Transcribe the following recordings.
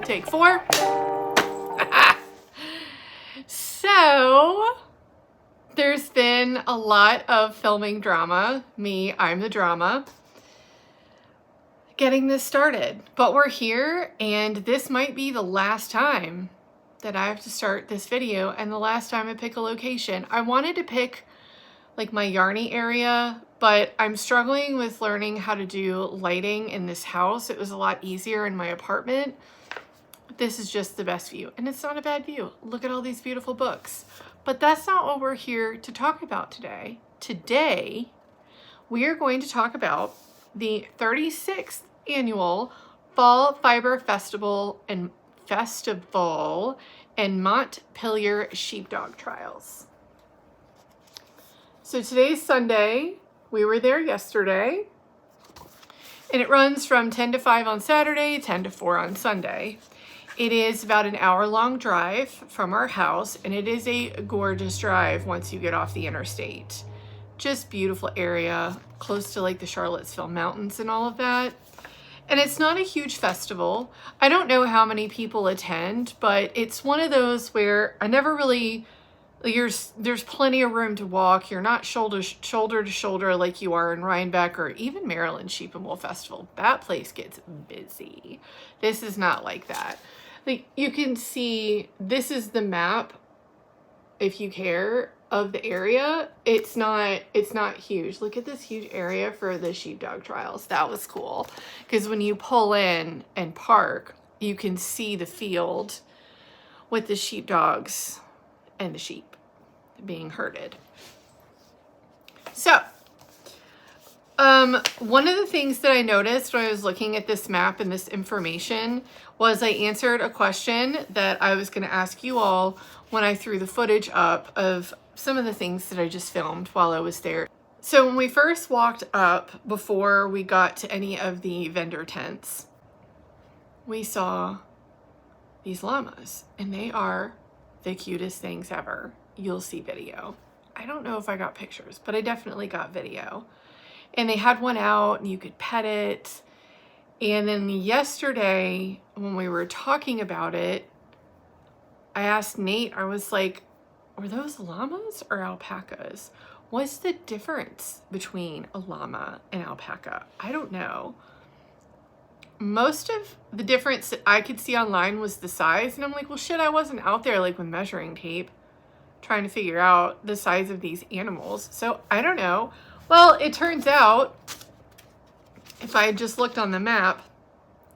Take 4. So, there's been a lot of filming drama. I'm the drama. Getting this started. But we're here, and this might be the last time that I have to start this video and the last time I pick a location. I wanted to pick like my Yarny area, but I'm struggling with learning how to do lighting in this house. It was a lot easier in my apartment. This is just the best view, and it's not a bad view. Look at all these beautiful books. But that's not what we're here to talk about today. Today, we are going to talk about the 36th annual Fall Fiber Festival and Montpelier Sheepdog Trials. So today's Sunday. We were there yesterday, and it runs from 10 to 5 on Saturday, 10 to 4 on Sunday. It is about an hour-long drive from our house, and it is a gorgeous drive once you get off the interstate. Just beautiful area, close to like the Charlottesville Mountains and all of that. And it's not a huge festival. I don't know how many people attend, but it's one of those where I never really, there's plenty of room to walk. You're not shoulder to shoulder like you are in Rhinebeck or even Maryland Sheep and Wool Festival. That place gets busy. This is not like that. Like, you can see, this is the map, if you care, of the area. It's not huge. Look at this huge area for the sheepdog trials. That was cool, because when you pull in and park, you can see the field with the sheepdogs and the sheep being herded. So, one of the things that I noticed when I was looking at this map and this information was I answered a question that I was going to ask you all when I threw the footage up of some of the things that I just filmed while I was there. So when we first walked up, before we got to any of the vendor tents, we saw these llamas, and they are the cutest things ever. You'll see video. I don't know if I got pictures, but I definitely got video. And they had one out and you could pet it. And then yesterday, when we were talking about it, I asked Nate, I was like, were those llamas or alpacas? What's the difference between a llama and alpaca? I don't know. Most of the difference that I could see online was the size. And I'm like, well, shit, I wasn't out there like with measuring tape trying to figure out the size of these animals. So I don't know. Well, it turns out, if I had just looked on the map,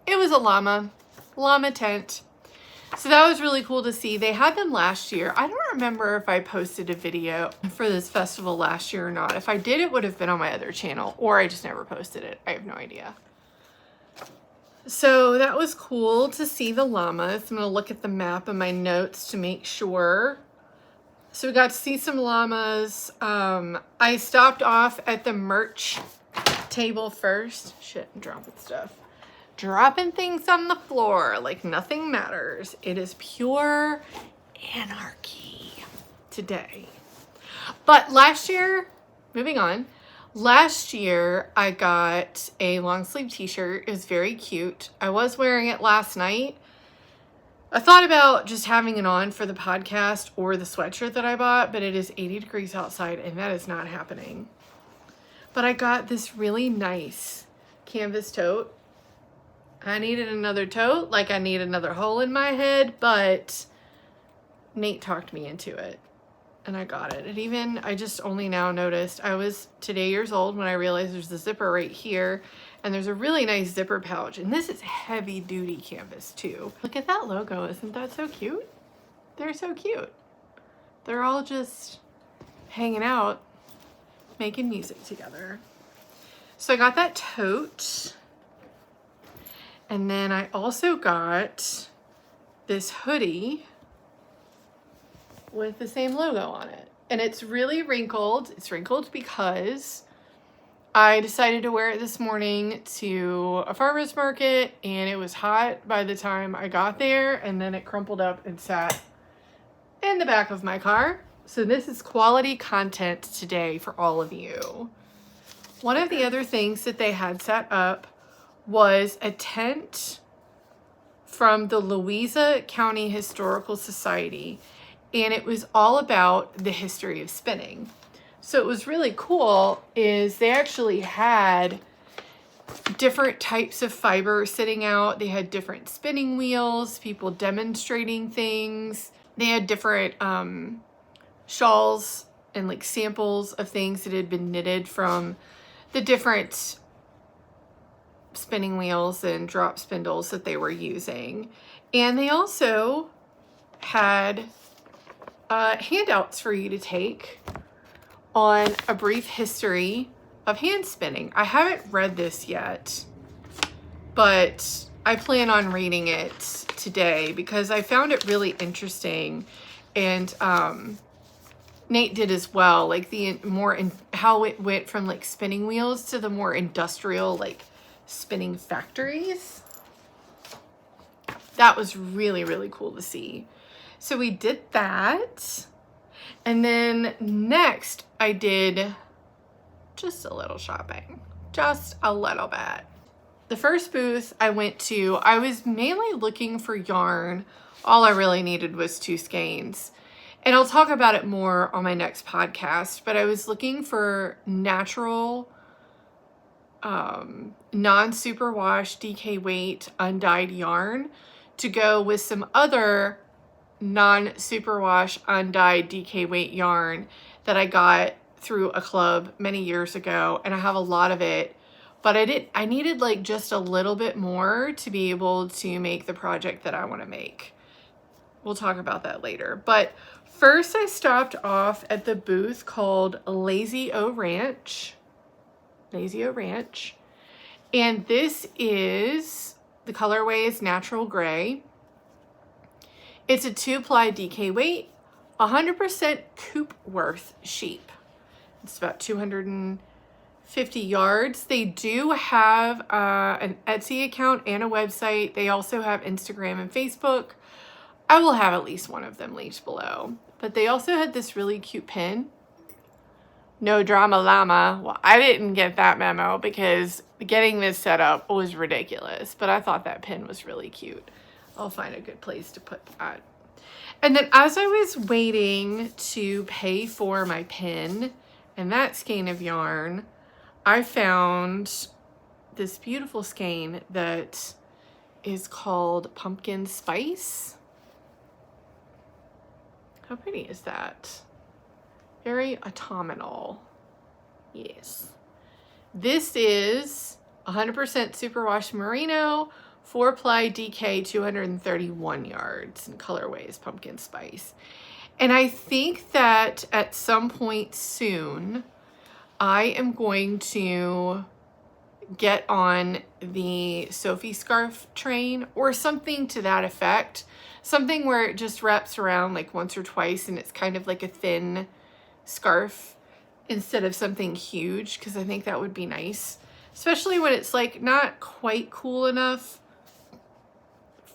it was a llama tent. So that was really cool to see. They had them last year. I don't remember if I posted a video for this festival last year or not. If I did, it would have been on my other channel, or I just never posted it. I have no idea. So that was cool to see the llamas. I'm going to look at the map and my notes to make sure. So we got to see some llamas. I stopped off at the merch table first. Shit, I'm dropping stuff. Dropping things on the floor like nothing matters. It is pure anarchy today. But last year, moving on, last year I got a long sleeve t-shirt. It was very cute. I was wearing it last night. I thought about just having it on for the podcast or the sweatshirt that I bought, but it is 80 degrees outside and that is not happening. But I got this really nice canvas tote. I needed another tote, like I need another hole in my head, but Nate talked me into it and I got it. I just only now noticed, I was today years old when I realized there's a zipper right here. And there's a really nice zipper pouch. And this is heavy duty canvas too. Look at that logo. Isn't that so cute? They're so cute. They're all just hanging out, making music together. So I got that tote. And then I also got this hoodie with the same logo on it. And it's really wrinkled. It's wrinkled because I decided to wear it this morning to a farmer's market, and it was hot by the time I got there, and then it crumpled up and sat in the back of my car. So this is quality content today for all of you. One of the other things that they had set up was a tent from the Louisa County Historical Society, and it was all about the history of spinning. So it was really cool is they actually had different types of fiber sitting out. They had different spinning wheels, people demonstrating things. They had different shawls and like samples of things that had been knitted from the different spinning wheels and drop spindles that they were using. And they also had handouts for you to take on a brief history of hand spinning. I haven't read this yet, but I plan on reading it today because I found it really interesting, and Nate did as well, like the more how it went from like spinning wheels to the more industrial like spinning factories. That was really, really cool to see. So we did that. And then next I did just a little shopping, just a little bit. The first booth I went to, I was mainly looking for yarn. All I really needed was 2 skeins. And I'll talk about it more on my next podcast, but I was looking for natural, non-superwash, DK weight, undyed yarn to go with some other non-superwash, undyed, DK weight yarn that I got through a club many years ago, and I have a lot of it, but I needed like just a little bit more to be able to make the project that I want to make. We'll talk about that later. But first I stopped off at the booth called Lazy O Ranch. Lazy O Ranch. And this is, the colorway is natural gray. It's a 2-ply DK weight, 100% coop worth sheep. It's about 250 yards. They do have an Etsy account and a website. They also have Instagram and Facebook. I will have at least one of them linked below. But they also had this really cute pin. No drama llama. Well, I didn't get that memo because getting this set up was ridiculous. But I thought that pin was really cute. I'll find a good place to put that. And then as I was waiting to pay for my pin and that skein of yarn, I found this beautiful skein that is called Pumpkin Spice. How pretty is that? Very autumnal. Yes. This is 100% superwash merino, 4-ply DK, 231 yards, and colorway is Pumpkin Spice. And I think that at some point soon, I am going to get on the Sophie scarf train or something to that effect. Something where it just wraps around like once or twice and it's kind of like a thin scarf instead of something huge, because I think that would be nice. Especially when it's like not quite cool enough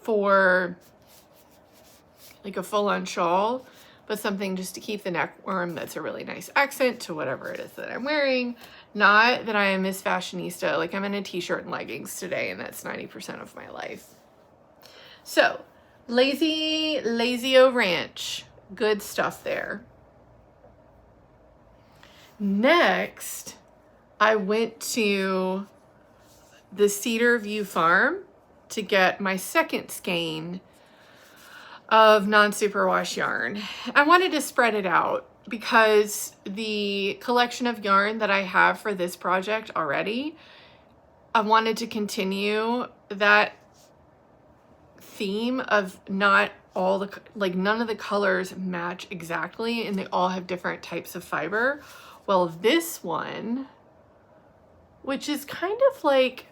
for like a full-on shawl, but something just to keep the neck warm that's a really nice accent to whatever it is that I'm wearing. Not that I am Miss Fashionista, like I'm in a t-shirt and leggings today and that's 90% of my life. So, Lazy O Ranch, good stuff there. Next, I went to the Cedar View Farm to get my second skein of non-superwash yarn. I wanted to spread it out because the collection of yarn that I have for this project already, I wanted to continue that theme of not all the, like none of the colors match exactly and they all have different types of fiber. Well, this one, which is kind of like,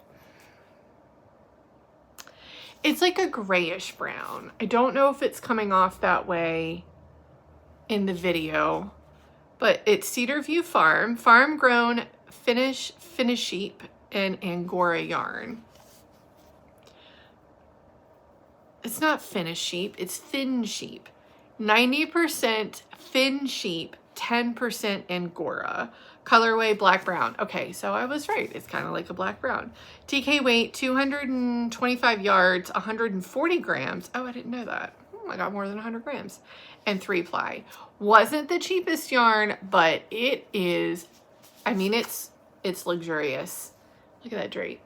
it's like a grayish brown. I don't know if it's coming off that way in the video, but it's Cedar View Farm, farm-grown Finnish sheep and Angora yarn. It's not Finnish sheep, it's thin sheep. 90% Finn sheep, 10% Angora. Colorway black brown. Okay, so I was right. It's kind of like a black brown. TK weight 225 yards, 140 grams. Oh, I didn't know that. I got more than 100 grams. And 3 ply. Wasn't the cheapest yarn, but it is, I mean, it's luxurious. Look at that drape.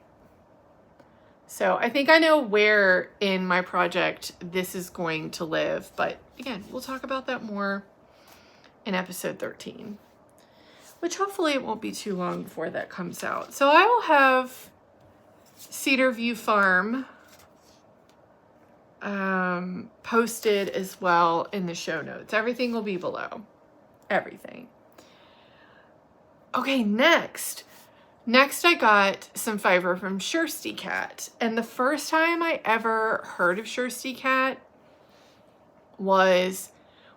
So I think I know where in my project this is going to live, but again, we'll talk about that more in episode 13, which hopefully it won't be too long before that comes out. So I will have Cedar View Farm posted as well in the show notes. Everything will be below. Everything. Okay, next I got some fiber from Shursty Cat. And the first time I ever heard of Shursty Cat was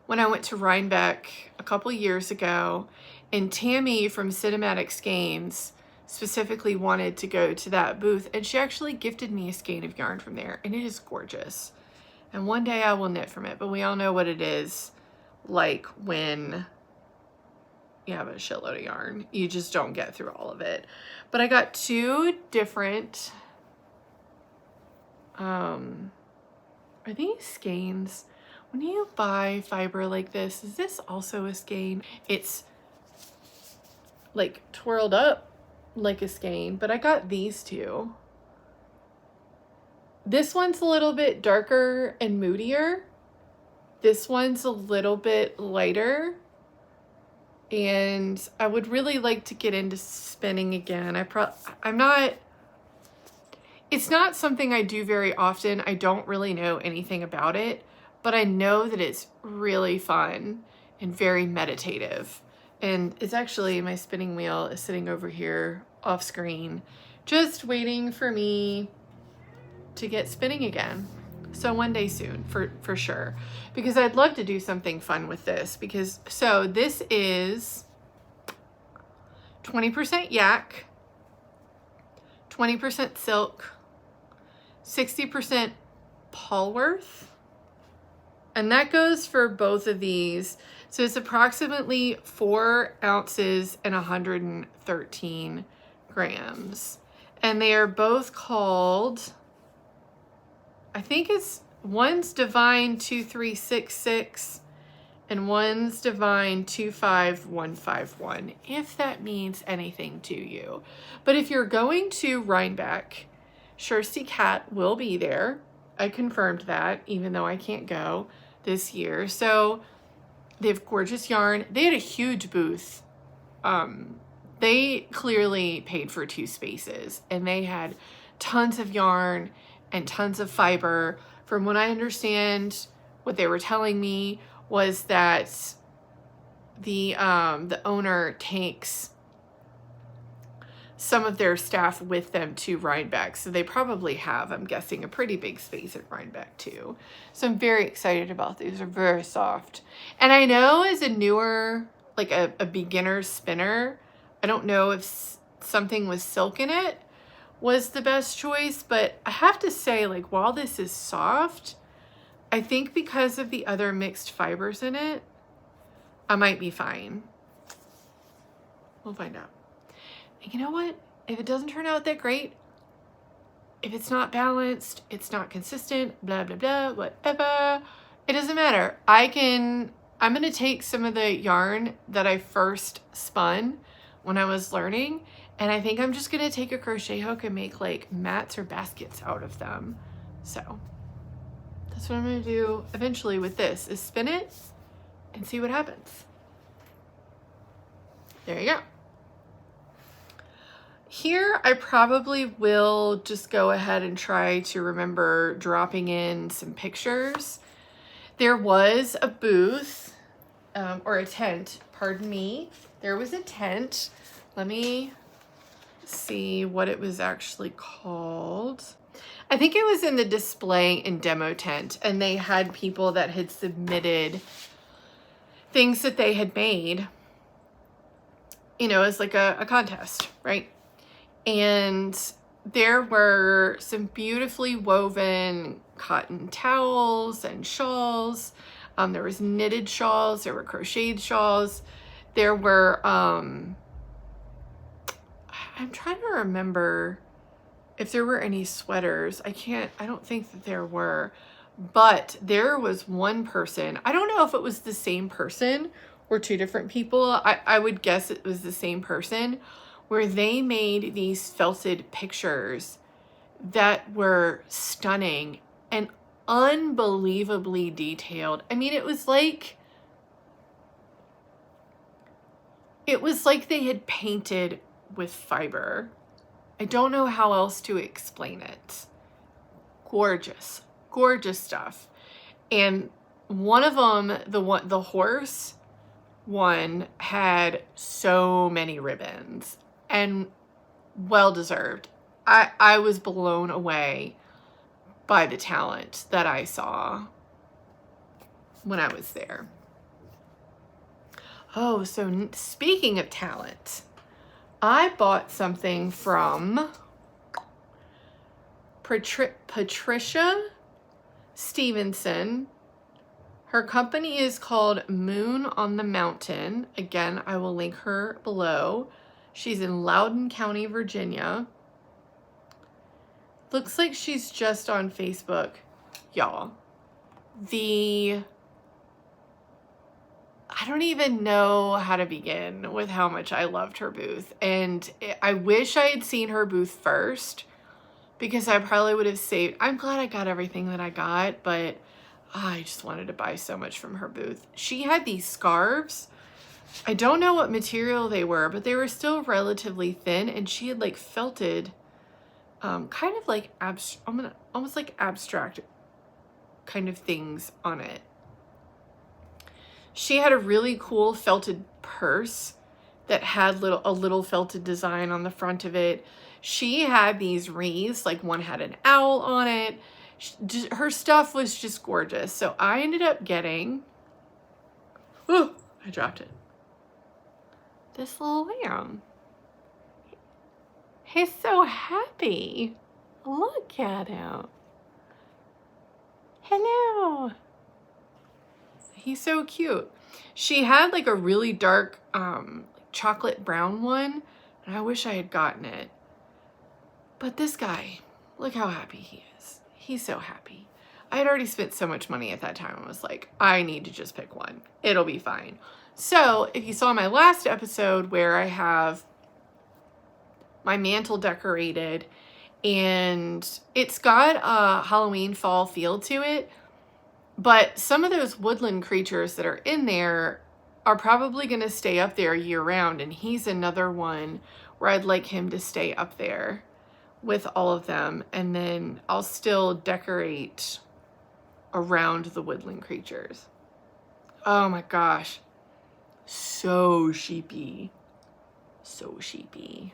when I went to Rhinebeck a couple years ago, and Tammy from Cinematic Skeins specifically wanted to go to that booth, and she actually gifted me a skein of yarn from there, and it is gorgeous. And one day I will knit from it, but we all know what it is like when you have a shitload of yarn. You just don't get through all of it. But I got 2 different, are these skeins? When you buy fiber like this, is this also a skein? It's like twirled up like a skein, but I got these 2. This one's a little bit darker and moodier. This one's a little bit lighter. And I would really like to get into spinning again. It's not something I do very often. I don't really know anything about it, but I know that it's really fun and very meditative. And it's actually, my spinning wheel is sitting over here off screen, just waiting for me to get spinning again. So one day soon, for sure. Because I'd love to do something fun with this. So this is 20% yak, 20% silk, 60% Polworth. And that goes for both of these. So it's approximately 4 ounces and 113 grams. And they are both called, I think it's, one's Divine 2366 and one's Divine 25151, if that means anything to you. But if you're going to Rhinebeck, Shursty Cat will be there. I confirmed that, even though I can't go this year. So they have gorgeous yarn. They had a huge booth. They clearly paid for 2 spaces, and they had tons of yarn and tons of fiber. From what I understand, what they were telling me was that the owner takes some of their staff with them to Rhinebeck. So they probably have, I'm guessing, a pretty big space at Rhinebeck too. So I'm very excited about these. They're very soft. And I know as a newer, like a beginner spinner, I don't know if something with silk in it was the best choice, but I have to say, like, while this is soft, I think because of the other mixed fibers in it, I might be fine. We'll find out. And you know what? If it doesn't turn out that great, if it's not balanced, it's not consistent, blah, blah, blah, whatever, it doesn't matter. I'm going to take some of the yarn that I first spun when I was learning, and I think I'm just going to take a crochet hook and make like mats or baskets out of them. So that's what I'm going to do eventually with this, is spin it and see what happens. There you go. Here, I probably will just go ahead and try to remember dropping in some pictures. There was a booth, or a tent, pardon me. There was a tent. Let me see what it was actually called. I think it was in the display and demo tent, and they had people that had submitted things that they had made, you know, as like a contest, right? And there were some beautifully woven cotton towels and shawls. There was knitted shawls, there were crocheted shawls. There were, I'm trying to remember if there were any sweaters. I don't think that there were, but there was one person. I don't know if it was the same person or two different people. I would guess it was the same person, where they made these felted pictures that were stunning and unbelievably detailed. I mean, it was like they had painted with fiber. I don't know how else to explain it. Gorgeous, gorgeous stuff. And one of them, the horse one, had so many ribbons, and well deserved. I was blown away by the talent that I saw when I was there. Oh, so speaking of talent, I bought something from Patricia Stevenson. Her company is called Moon on the Mountain. Again, I will link her below. She's in Loudoun County, Virginia. Looks like she's just on Facebook, y'all. I don't even know how to begin with how much I loved her booth. And I wish I had seen her booth first, because I probably would have saved. I'm glad I got everything that I got, but I just wanted to buy so much from her booth. She had these scarves. I don't know what material they were, but they were still relatively thin, and she had like felted, kind of like almost like abstract kind of things on it. She had a really cool felted purse that had a little felted design on the front of it. She had these wreaths, like one had an owl on it. Her stuff was just gorgeous. So I ended up getting, I dropped it, this little lamb. He's so happy. Look at him. Hello. He's so cute. She had like a really dark chocolate brown one, and I wish I had gotten it. But this guy, look how happy he is. He's so happy. I had already spent so much money at that time. I was like, I need to just pick one. It'll be fine. So if you saw my last episode where I have my mantle decorated and it's got a Halloween fall feel to it, but some of those woodland creatures that are in there are probably going to stay up there year round. And he's another one where I'd like him to stay up there with all of them. And then I'll still decorate around the woodland creatures. Oh my gosh. So sheepy. So sheepy.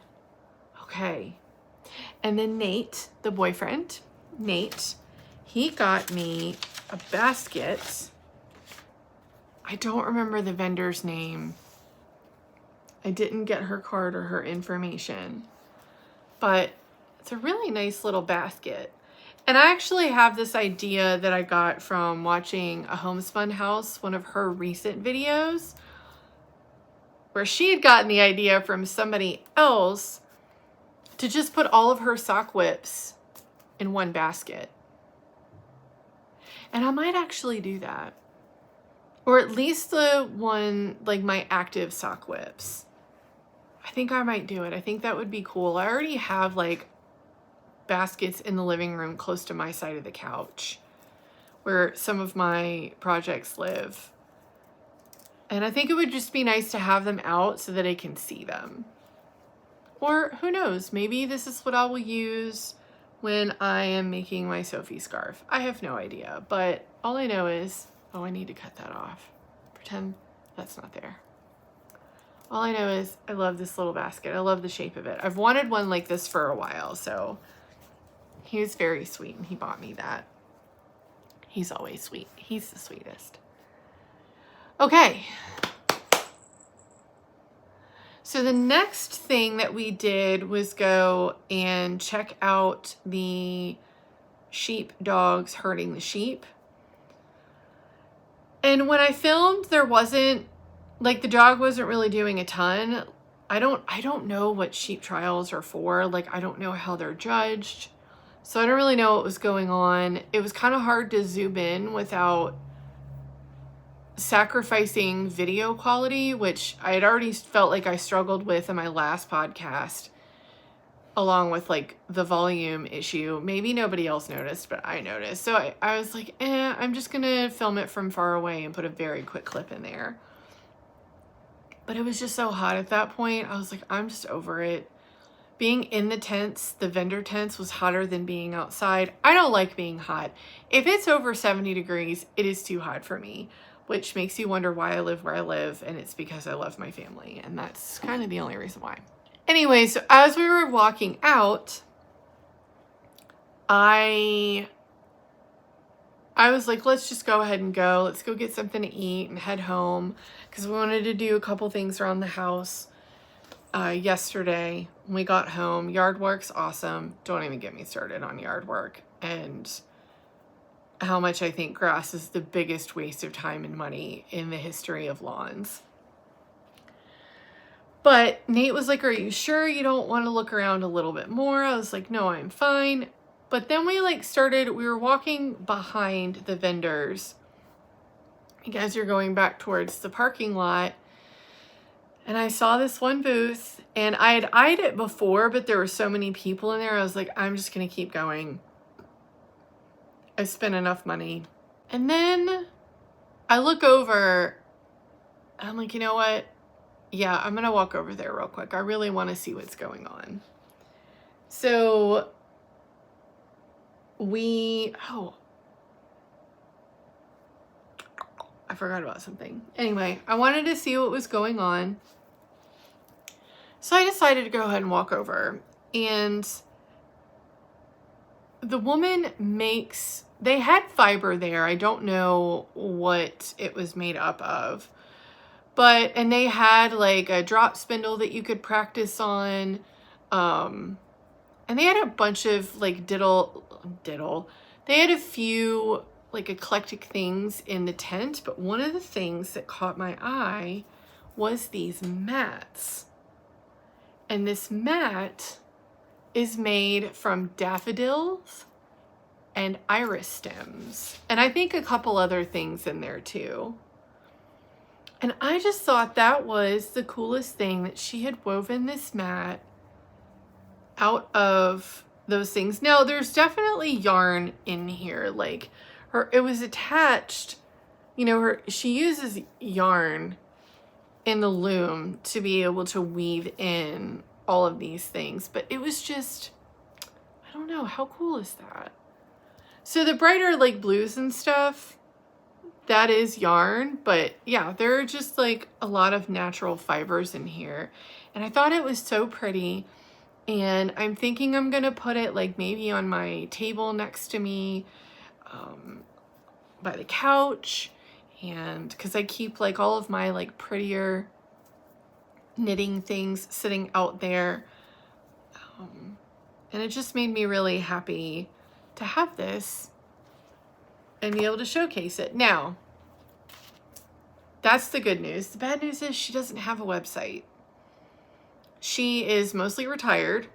Okay. And then Nate, the boyfriend, Nate, he got me a basket. I don't remember the vendor's name. I didn't get her card or her information, but it's a really nice little basket. And I actually have this idea that I got from watching a Homespun House, one of her recent videos, where she had gotten the idea from somebody else to just put all of her sock whips in one basket. And I might actually do that. Or at least the one, like my active sock whips. I think I might do it. I think that would be cool. I already have like baskets in the living room close to my side of the couch where some of my projects live. And I think it would just be nice to have them out so that I can see them. Or who knows, maybe this is what I will use when I am making my Sophie scarf. I have no idea, but all I know is, oh, I need to cut that off. Pretend that's not there. All I know is I love this little basket. I love the shape of it. I've wanted one like this for a while, so he was very sweet and he bought me that. He's always sweet. He's the sweetest. Okay. So the next thing that we did was go and check out the sheep dogs herding the sheep. And when I filmed, there wasn't like the dog wasn't really doing a ton. I don't know what sheep trials are for. Like, I don't know how they're judged. So I don't really know what was going on. It was kind of hard to zoom in without sacrificing video quality, which I had already felt like I struggled with in my last podcast, along with like the volume issue. Maybe nobody else noticed, but I noticed. So I was like, I'm just gonna film it from far away and put a very quick clip in there. But it was just so hot at that point. I was like, I'm just over it. Being in the tents, the vendor tents, was hotter than being outside. I don't like being hot. If it's over 70 degrees, it is too hot for me, which makes you wonder why I live where I live. And it's because I love my family. And that's kind of the only reason why. Anyway, so as we were walking out, I was like, let's just go ahead and go. Let's go get something to eat and head home. Because we wanted to do a couple things around the house yesterday when we got home. Yard work's awesome. Don't even get me started on yard work and how much I think grass is the biggest waste of time and money in the history of lawns. But Nate was like, are you sure you don't want to look around a little bit more? I was like, no, I'm fine. But then we were walking behind the vendors. You guys are going back towards the parking lot. And I saw this one booth and I had eyed it before, but there were so many people in there. I was like, I'm just going to keep going. I spent enough money. And then I look over and I'm like, you know what? Yeah, I'm going to walk over there real quick. I really want to see what's going on. So I forgot about something. Anyway, I wanted to see what was going on. So I decided to go ahead and walk over. And the woman they had fiber there. I don't know what it was made up of. And they had like a drop spindle that you could practice on. And they had a bunch of like diddle. They had a few like eclectic things in the tent, but one of the things that caught my eye was these mats. And this mat is made from daffodils and iris stems. And I think a couple other things in there too. And I just thought that was the coolest thing, that she had woven this mat out of those things. Now, there's definitely yarn in here. Like it was attached, she uses yarn in the loom to be able to weave in all of these things. But it was just, I don't know, how cool is that? So the brighter like blues and stuff, that is yarn. But yeah, there are just like a lot of natural fibers in here. And I thought it was so pretty. And I'm thinking I'm going to put it like maybe on my table next to me, by the couch. And because I keep like all of my like prettier knitting things sitting out there. And it just made me really happy to have this and be able to showcase it. Now, that's the good news. The bad news is she doesn't have a website. She is mostly retired,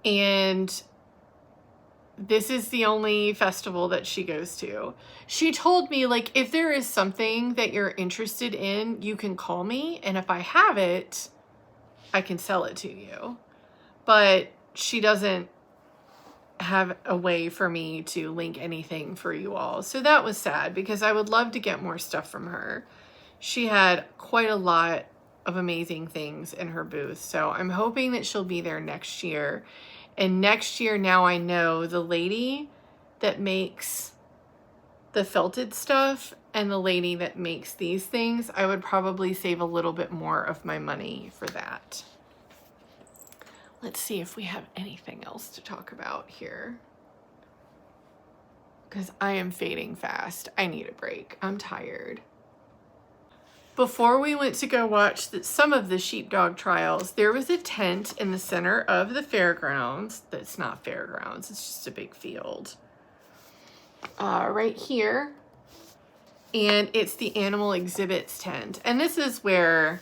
and this is the only festival that she goes to. She told me, like, if there is something that you're interested in, you can call me, and if I have it, I can sell it to you. But she doesn't have a way for me to link anything for you all. So that was sad, because I would love to get more stuff from her. She had quite a lot of amazing things in her booth. So I'm hoping that she'll be there next year. And next year, now I know the lady that makes the felted stuff and the lady that makes these things, I would probably save a little bit more of my money for that. Let's see if we have anything else to talk about here, because I am fading fast. I need a break. I'm tired. Before we went to go watch some of the sheepdog trials, there was a tent in the center of the fairgrounds. That's not fairgrounds, it's just a big field. Right here. and it's the animal exhibits tent. And this is where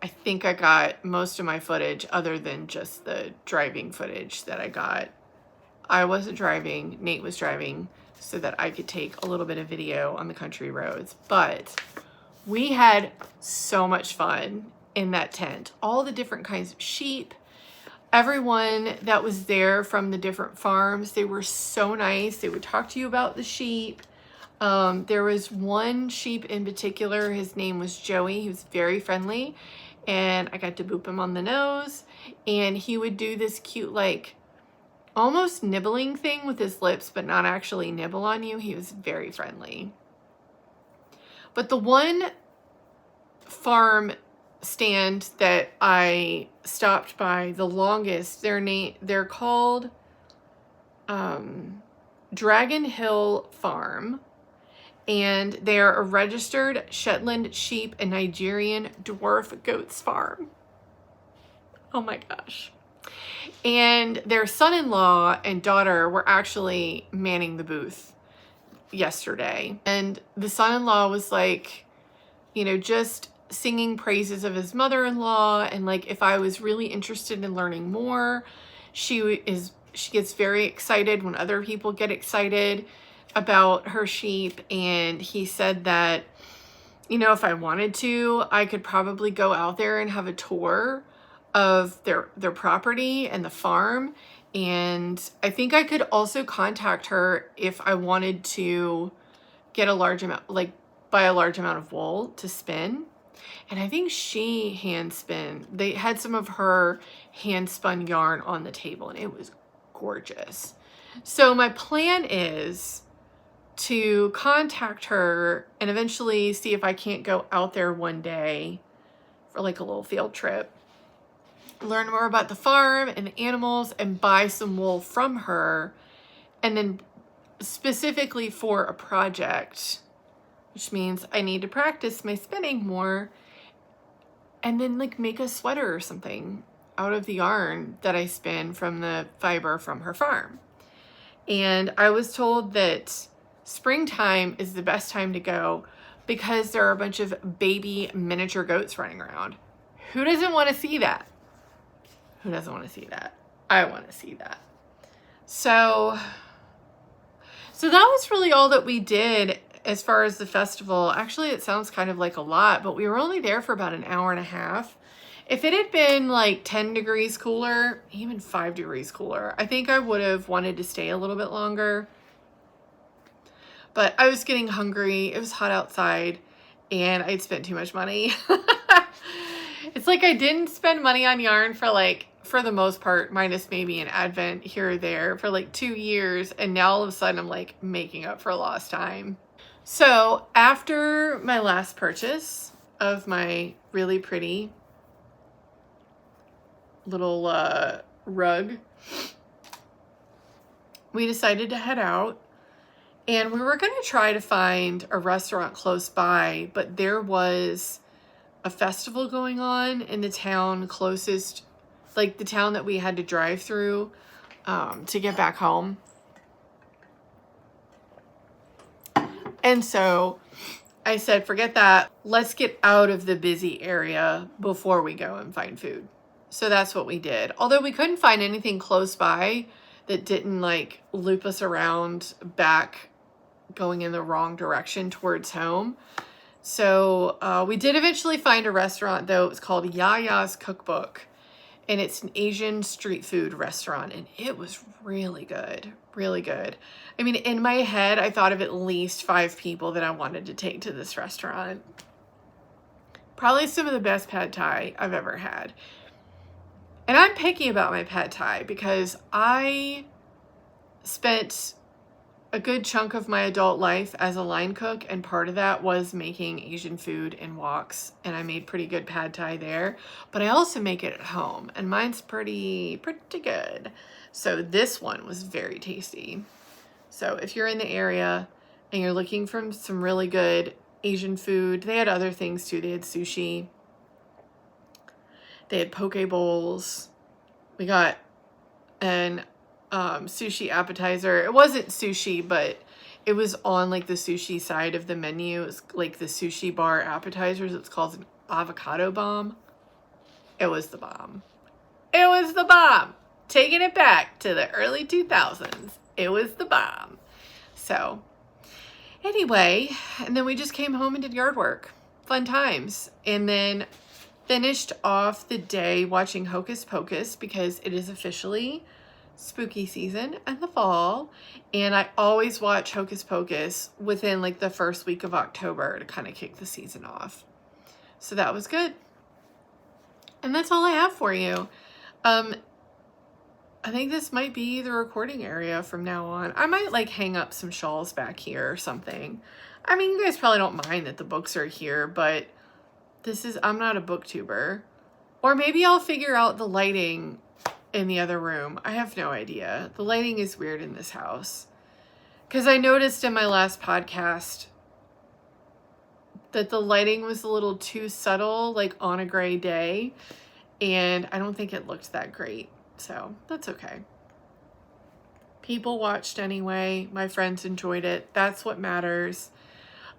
I think I got most of my footage, other than just the driving footage that I got. I wasn't driving, Nate was driving, so that I could take a little bit of video on the country roads. But we had so much fun in that tent. All the different kinds of sheep, everyone that was there from the different farms, they were so nice. They would talk to you about the sheep. There was one sheep in particular, his name was Joey. He was very friendly, and I got to boop him on the nose, and he would do this cute, like, almost nibbling thing with his lips, but not actually nibble on you. He was very friendly. But the one farm stand that I stopped by the longest, they're called Dragon Hill Farm, and they're a registered Shetland sheep and Nigerian dwarf goats farm. Oh my gosh. And their son-in-law and daughter were actually manning the booth yesterday. And the son-in-law was like, you know, just singing praises of his mother-in-law, and like if I was really interested in learning more. She gets very excited when other people get excited about her sheep, and he said that, you know, if I wanted to, I could probably go out there and have a tour of their property and the farm. And I think I could also contact her if I wanted to get a large amount, like buy a large amount of wool to spin. And I think she hand spin. They had some of her hand spun yarn on the table, and it was gorgeous. So my plan is to contact her and eventually see if I can't go out there one day for like a little field trip, learn more about the farm and the animals, and buy some wool from her. And then specifically for a project, which means I need to practice my spinning more, and then like make a sweater or something out of the yarn that I spin from the fiber from her farm. And I was told that springtime is the best time to go because there are a bunch of baby miniature goats running around. Who doesn't want to see that? Who doesn't want to see that? I want to see that. So that was really all that we did as far as the festival. Actually, it sounds kind of like a lot, but we were only there for about an hour and a half. If it had been like 10 degrees cooler, even 5 degrees cooler, I think I would have wanted to stay a little bit longer. But I was getting hungry. It was hot outside, and I'd spent too much money. It's like I didn't spend money on yarn for the most part, minus maybe an advent here or there, for like 2 years. And now all of a sudden I'm like making up for lost time. So after my last purchase of my really pretty little rug, we decided to head out. And we were going to try to find a restaurant close by, but there was a festival going on in the town closest, like the town that we had to drive through to get back home. And so I said, forget that. Let's get out of the busy area before we go and find food. So that's what we did. Although we couldn't find anything close by that didn't like loop us around back going in the wrong direction towards home. So we did eventually find a restaurant, though. It was called Yaya's Cookbook, and it's an Asian street food restaurant, and it was really good, really good. I mean, in my head, I thought of at least 5 people that I wanted to take to this restaurant. Probably some of the best pad thai I've ever had. And I'm picky about my pad thai because I spent a good chunk of my adult life as a line cook, and part of that was making Asian food in woks, and I made pretty good pad thai there, but I also make it at home, and mine's pretty good. So this one was very tasty. So if you're in the area and you're looking for some really good Asian food, they had other things too. They had sushi, they had poke bowls. We got an sushi appetizer. It wasn't sushi, but it was on like the sushi side of the menu. It's like the sushi bar appetizers. It's called an avocado bomb. It was the bomb. It was the bomb. Taking it back to the early 2000s. It was the bomb. So anyway, and then we just came home and did yard work. Fun times. And then finished off the day watching Hocus Pocus because it is officially spooky season and the fall. And I always watch Hocus Pocus within like the first week of October to kind of kick the season off. So that was good. And that's all I have for you. I think this might be the recording area from now on. I might like hang up some shawls back here or something. I mean, you guys probably don't mind that the books are here, but I'm not a booktuber. Or maybe I'll figure out the lighting in the other room. I have no idea. The lighting is weird in this house. Because I noticed in my last podcast that the lighting was a little too subtle, like on a gray day. And I don't think it looked that great. So that's okay. People watched anyway. My friends enjoyed it. That's what matters.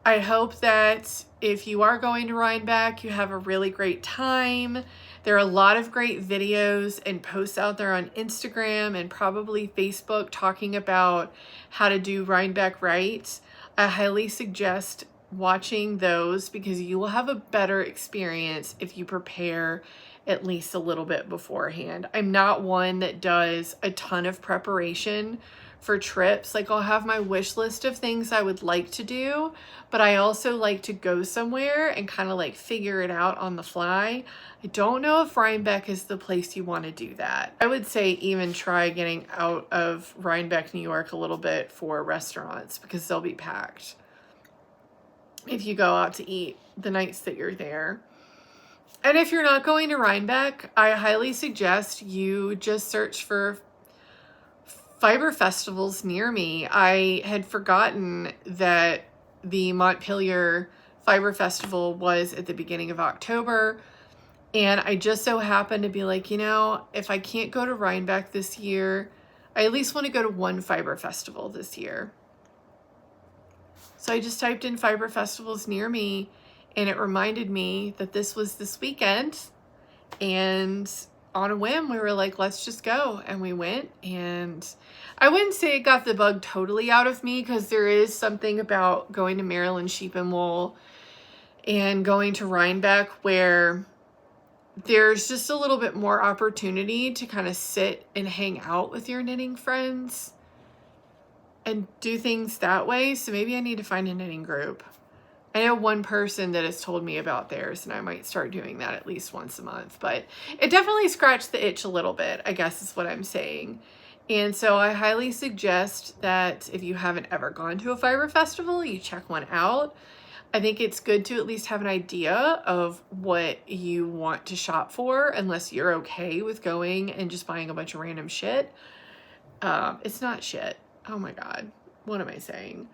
I hope that if you are going to Rhinebeck, you have a really great time. There are a lot of great videos and posts out there on Instagram and probably Facebook talking about how to do Rhinebeck right. I highly suggest watching those because you will have a better experience if you prepare at least a little bit beforehand. I'm not one that does a ton of preparation for trips. Like I'll have my wish list of things I would like to do, but I also like to go somewhere and kind of like figure it out on the fly. I don't know if Rhinebeck is the place you want to do that. I would say even try getting out of Rhinebeck, New York a little bit for restaurants because they'll be packed if you go out to eat the nights that you're there. And if you're not going to Rhinebeck, I highly suggest you just search for fiber festivals near me. I had forgotten that the Montpelier Fiber Festival was at the beginning of October. And I just so happened to be like, you know, if I can't go to Rhinebeck this year, I at least want to go to one fiber festival this year. So I just typed in fiber festivals near me. And it reminded me that this was this weekend. And on a whim, we were like, let's just go. And we went. And I wouldn't say it got the bug totally out of me because there is something about going to Maryland Sheep and Wool and going to Rhinebeck where there's just a little bit more opportunity to kind of sit and hang out with your knitting friends and do things that way. So maybe I need to find a knitting group. I know one person that has told me about theirs, and I might start doing that at least once a month. But it definitely scratched the itch a little bit, I guess is what I'm saying. And so I highly suggest that if you haven't ever gone to a fiber festival, you check one out. I think it's good to at least have an idea of what you want to shop for, unless you're okay with going and just buying a bunch of random shit. It's not shit. Oh my God. What am I saying?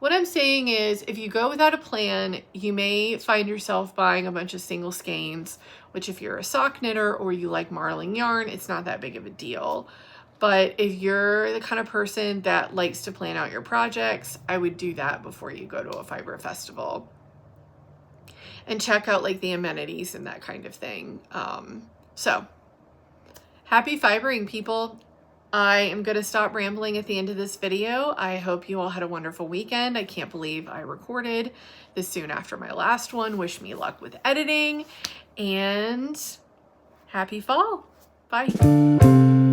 What I'm saying is if you go without a plan, you may find yourself buying a bunch of single skeins, which if you're a sock knitter or you like marling yarn, it's not that big of a deal. But if you're the kind of person that likes to plan out your projects, I would do that before you go to a fiber festival. And check out like the amenities and that kind of thing. So happy fibering, people. I am going to stop rambling at the end of this video. I hope you all had a wonderful weekend. I can't believe I recorded this soon after my last one. Wish me luck with editing and happy fall. Bye.